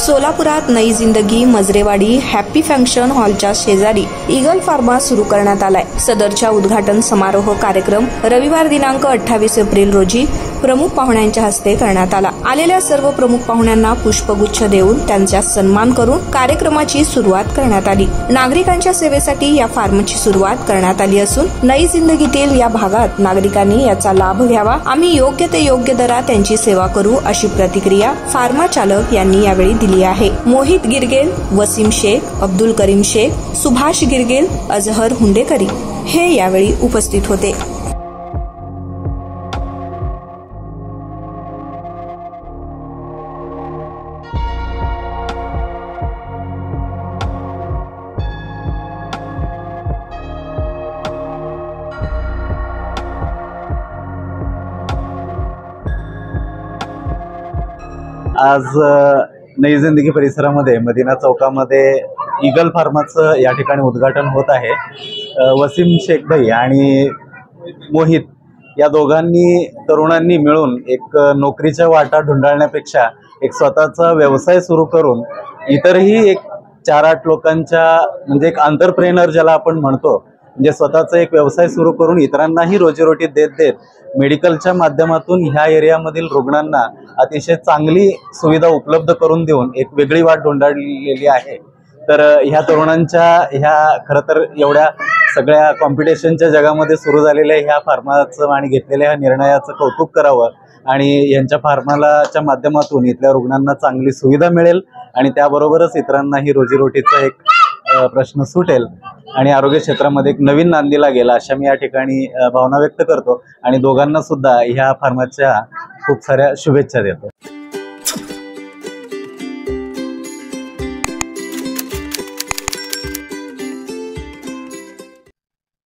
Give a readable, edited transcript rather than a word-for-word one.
सोलापुरात नई जिंदगी मजरेवाडी हॅपी फंक्शन हॉलच्या शेजारी ईगल फार्मा सुरू करण्यात आलाय। सदरच्या उद्घाटन समारोह कार्यक्रम रविवार दिनांक 28 एप्रिल रोजी प्रमुख पाहुण्यांच्या हस्ते करण्यात आला। आलेल्या सर्व प्रमुख पाहुण्यांना पुष्पगुच्छ देऊन त्यांचा सन्मान करून कार्यक्रमाची सुरुवात करण्यात आली। नागरिकांच्या सेवेसाठी या फार्मची सुरुवात करण्यात आली असून नई जिंदगीतील या भागात नागरिकांनी याचा लाभ घ्यावा। आम्ही योग्य ते योग्य दरात त्यांची सेवा करू अशी प्रतिक्रिया फार्मा चालक यांनी यावेळी दिली आहे। मोहित गिरगेल, वसीम शेख, अब्दुल करीम शेख, सुभाष गिरगेल, अजहर हुंडेकरी हे यावेळी उपस्थित होते। आज नई जिंदगी परिसरामध्ये मदिना चौकामध्ये ईगल फार्माचं या ठिकाणी उद्घाटन होत आहे। वसीम शेख भाई आणि मोहित या दोघांनी तरुणांनी मिळून एक नोकरीच्या वाटा ढुंढाळण्यापेक्षा एक स्वतःचा व्यवसाय सुरू करून इतरही एक 4-8 लोकांच्या म्हणजे एक एंटरप्रेनर ज्याला आपण म्हणतो, म्हणजे स्वतःचा एक व्यवसाय सुरू करून इतरांनाही रोजीरोटी देत मेडिकलच्या माध्यमातून ह्या एरियामधील रुग्णांना अतिशय चांगली सुविधा उपलब्ध करून देऊन एक वेगळी वाट ढुंढाळलेली आहे। तर ह्या तरुणांच्या ह्या खरं तर एवढ्या सगळ्या कॉम्पिटिशनच्या जगामध्ये सुरू झालेल्या ह्या फार्माचं आणि घेतलेल्या ह्या निर्णयाचं कौतुक करावं आणि यांच्या फार्माच्या माध्यमातून इथल्या रुग्णांना चांगली सुविधा मिळेल आणि त्याबरोबरच इतरांनाही रोजीरोटीचा एक प्रश्न सुटेल आणि आरोग्य क्षेत्रामध्ये एक नवीन नांदीला गेला अशा मी या ठिकाणी भावना व्यक्त करतो आणि दोघांना सुद्धा ह्या फार्माच्या खूप साऱ्या शुभेच्छा देतो।